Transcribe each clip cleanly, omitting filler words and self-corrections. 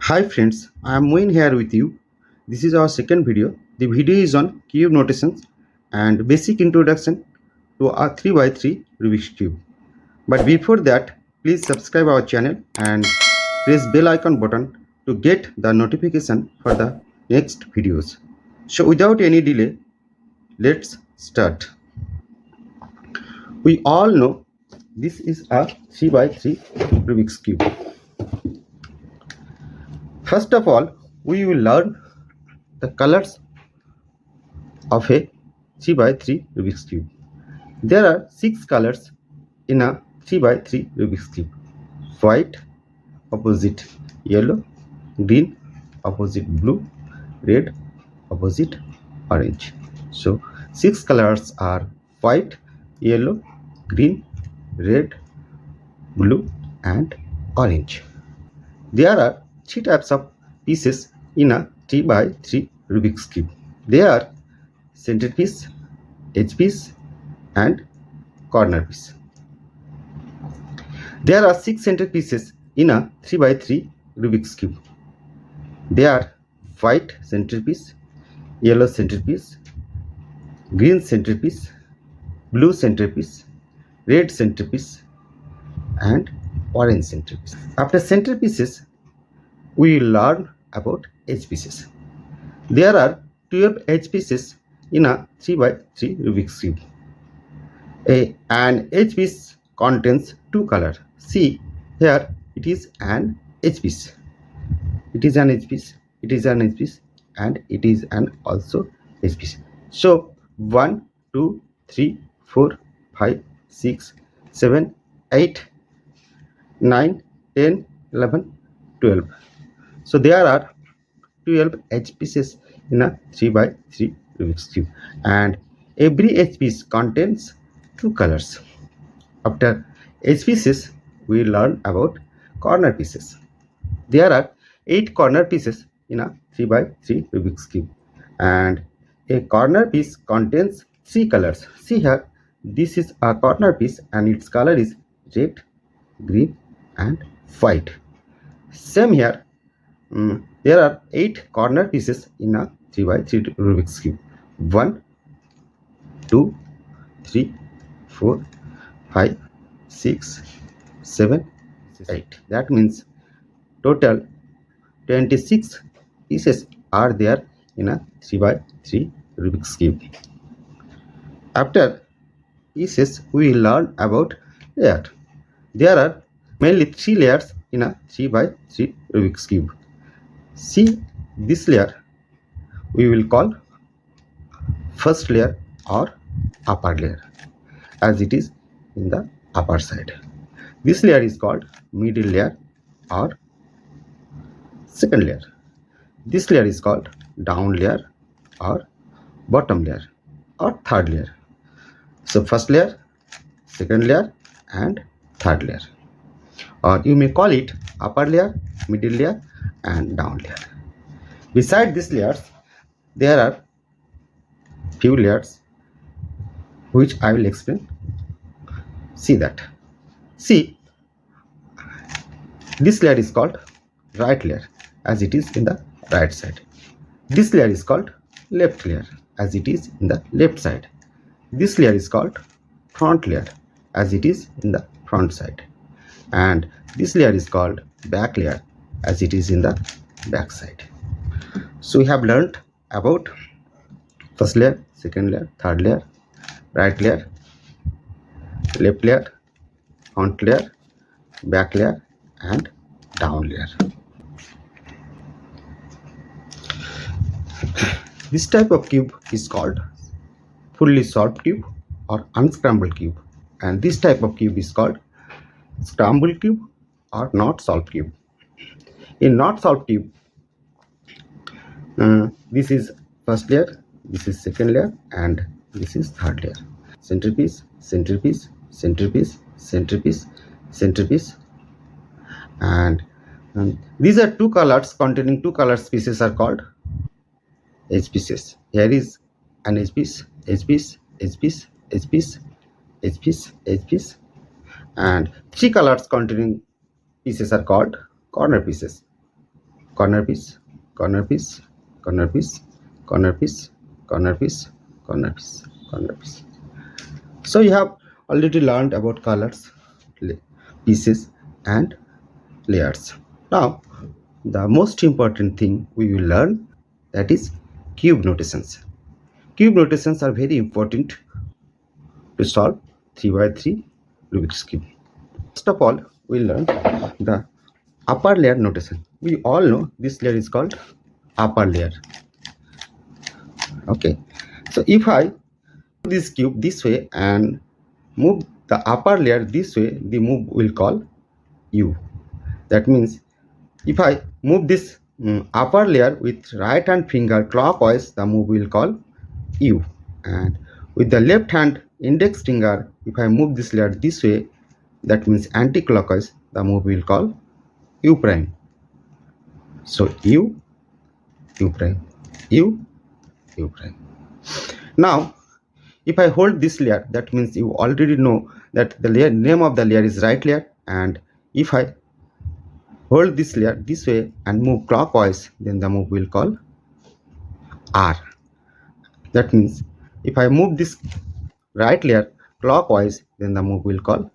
Hi friends, I am Moin here with you. This is our second video. The video is on cube notations and basic introduction to our 3x3 Rubik's cube. But before that, please subscribe our channel and press bell icon button to get the notification for the next videos. So without any delay, let's start. We all know this is a 3x3 Rubik's cube. First of all, we will learn the colors of a 3x3 Rubik's cube. There are 6 colors in a 3x3 Rubik's cube. White, opposite yellow, green, opposite blue, red, opposite orange. So 6 colors are white, yellow, green, red, blue and orange. There are 3 types of pieces in a 3x3 Rubik's cube. They are centerpiece, edge piece and corner piece. There are 6 centerpieces in a 3x3 Rubik's cube. They are white centerpiece, yellow centerpiece, green centerpiece, blue centerpiece, red centerpiece and orange centerpiece. After centerpieces, we will learn about edge pieces. There are 12 edge pieces in a 3x3 Rubik's cube. An edge piece contains 2 colors. See, here it is an edge piece. It is an edge piece. It is an edge piece, and it is an also edge piece. So 1, 2, 3, 4, 5, 6, 7, 8, 9, 10, 11, 12. So there are 12 edge pieces in a 3x3 Rubik's cube, and every edge piece contains 2 colors. After edge pieces, we learn about corner pieces. There are 8 corner pieces in a 3x3 Rubik's cube, and a corner piece contains 3 colors. See here, this is a corner piece and its color is red, green and white. Same here, there are 8 corner pieces in a 3x3 Rubik's cube. 1, 2, 3, 4, 5, 6, 7, 8. That means total 26 pieces are there in a 3x3 Rubik's cube. After pieces, we will learn about layer. There are mainly 3 layers in a 3x3 Rubik's cube. See this layer we will call first layer or upper layer, as it is in the upper side. This layer is called middle layer or second layer. This layer is called down layer or bottom layer or third layer. So first layer, second layer and third layer, or you may call it upper layer, middle layer and down layer. Beside these layers, there are few layers which I will explain. See that. See, this layer is called right layer, as it is in the right side. This layer is called left layer, as it is in the left side. This layer is called front layer, as it is in the front side. And this layer is called back layer, as it is in the back side. So we have learned about first layer, second layer, third layer, right layer, left layer, front layer, back layer and down layer. This type of cube is called fully solved cube or unscrambled cube, and this type of cube is called scrambled cube or not solved cube. In not solved cube, this is first layer, this is second layer and this is third layer. Centerpiece, centerpiece, centerpiece, centerpiece, centerpiece, and these are 2 colors containing 2 colors pieces are called edge pieces. Here is an edge piece, edge piece, edge piece, edge piece, edge piece, edge piece, and 3 colors containing pieces are called corner pieces. corner piece, corner piece, corner piece, corner piece, corner piece, corner piece, corner piece. So you have already learned about colors, pieces and layers. Now the most important thing we will learn, that is cube notations. Cube notations are very important to solve 3 by 3 Rubik's cube. First of all, we'll learn the upper layer notation. We all know this layer is called upper layer. Okay, so if I move this cube this way and move the upper layer this way, the move will call U. That means if I move this upper layer with right hand finger clockwise, the move will call U. And with the left hand index finger, if I move this layer this way, that means anti-clockwise, the move will call U prime. So U, U prime, U, U prime. Now if I hold this layer, that means you already know that the layer name of the layer is right layer, and if I hold this layer this way and move clockwise, then the move will call R. That means if I move this right layer clockwise, then the move will call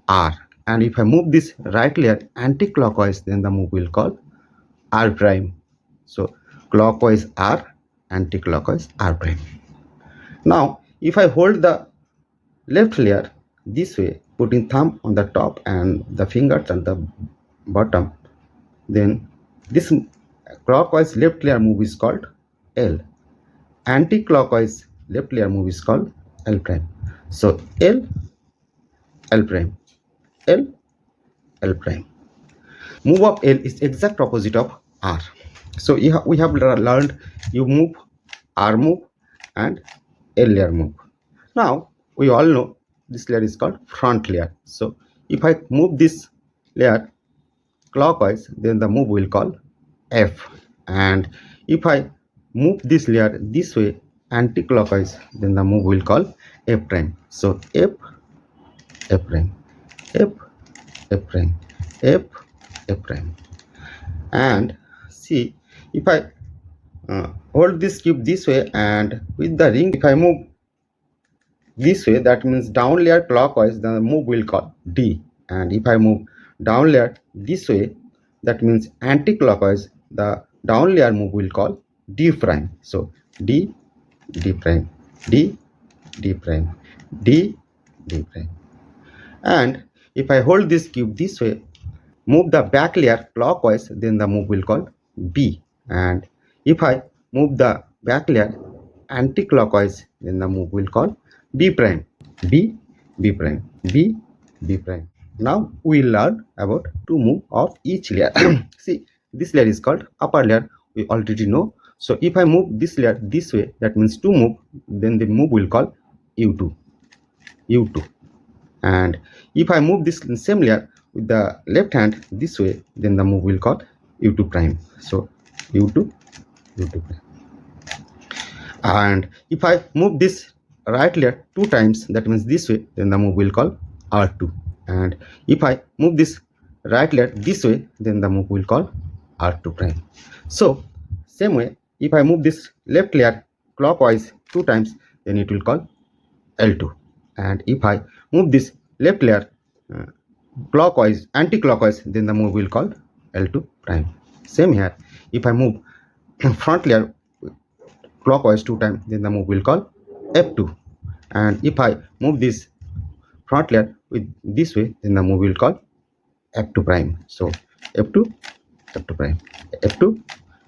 R. And if I move this right layer anti-clockwise, then the move will call R prime. So clockwise R, anti-clockwise R prime. Now if I hold the left layer this way, putting thumb on the top and the fingers on the bottom, then this clockwise left layer move is called L. Anti-clockwise left layer move is called L prime. So L, L prime, L, L prime. Move of L is exact opposite of R. So we have learned U move, R move and L layer move. Now we all know this layer is called front layer. So if I move this layer clockwise, then the move will call F. And if I move this layer this way anti-clockwise, then the move will call F prime. So F, F prime, F, F prime, F, F prime. And see, if I hold this cube this way and with the ring, if I move this way, that means down layer clockwise, the move will call D. And if I move down layer this way, that means anti-clockwise, the down layer move will call D prime. So D, D prime, D, D prime, D, D prime. And if I hold this cube this way, move the back layer clockwise, then the move will call B. And if I move the back layer anti-clockwise, then the move will call B prime, B, B prime, B, B prime. Now we learn about two move of each layer. See, this layer is called upper layer, we already know. So if I move this layer this way, that means to move, then the move will call U2, U2. And if I move this same layer with the left hand this way, then the move will call U2 prime. So U2, U2 prime. And if I move this right layer two times, that means this way, then the move will call R2. And if I move this right layer this way, then the move will call R2 prime. So same way, if I move this left layer clockwise two times, then it will call L2. And if I move this left layer clockwise, anti-clockwise, then the move will call L2 prime. Same here, if I move front layer clockwise two times, then the move will call F2. And if I move this front layer with this way, then the move will call F2 prime. So F2, F2 prime, F2,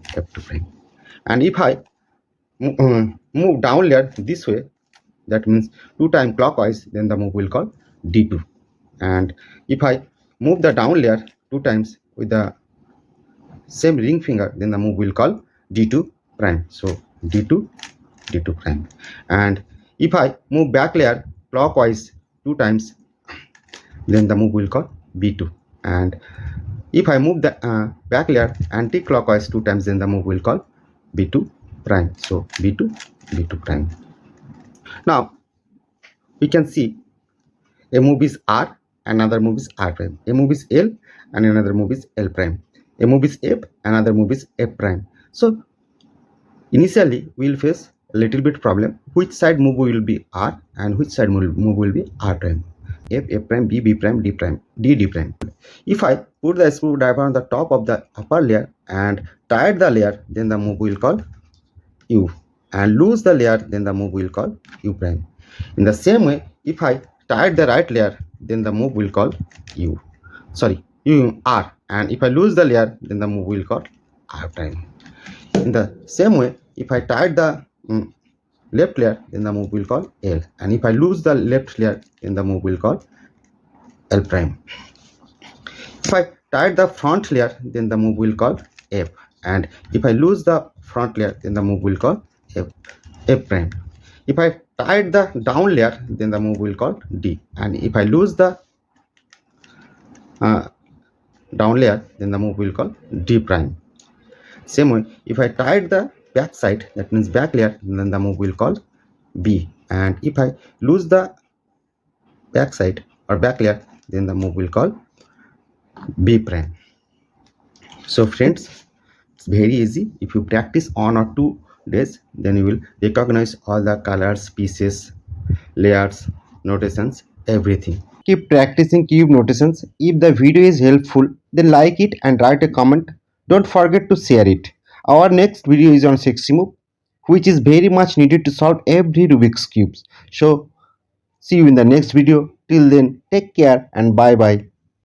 F2 prime. And if I move down layer this way, that means two times clockwise, then the move will call D2. And if I move the down layer two times with the same ring finger, then the move will call D2 prime. So D2, D2 prime. And if I move back layer clockwise two times, then the move will call B2. And if I move the back layer anti-clockwise two times, then the move will call B2 prime. So B2, B2 prime. Now we can see a move is R, another move is R prime. A move is L and another move is L prime. A move is f, another move is f prime. So initially we will face a little bit problem, which side move will be r and which side move will be r prime. F prime, b prime, d prime, d prime. If I put the screwdriver on the top of the upper layer and tight the layer, then the move will call u, and loose the layer, then the move will call u prime. In the same way, if I tight the right layer, then the move will call u r, and if I lose the layer, then the move will call r prime. In the same way, if I tight the left layer, then the move will call L, and if I lose the left layer, then the move will call L prime. If I tight the front layer, then the move will call F, and if I lose the front layer, then the move will call F prime. If I tight the down layer, then the move will call D, and if I lose the down layer, then the move will call D prime. Same way, if I tight the back side, that means back layer, then the move will call B, and if I lose the back side or back layer, then the move will call B prime. So friends, it's very easy. If you practice 1 or 2 days, then you will recognize all the colors, pieces, layers, notations, everything. Keep practicing cube notations. If the video is helpful, then like it and write a comment. Don't forget to share it. Our next video is on 60 move, which is very much needed to solve every Rubik's cubes. So see you in the next video. Till then, take care and bye bye.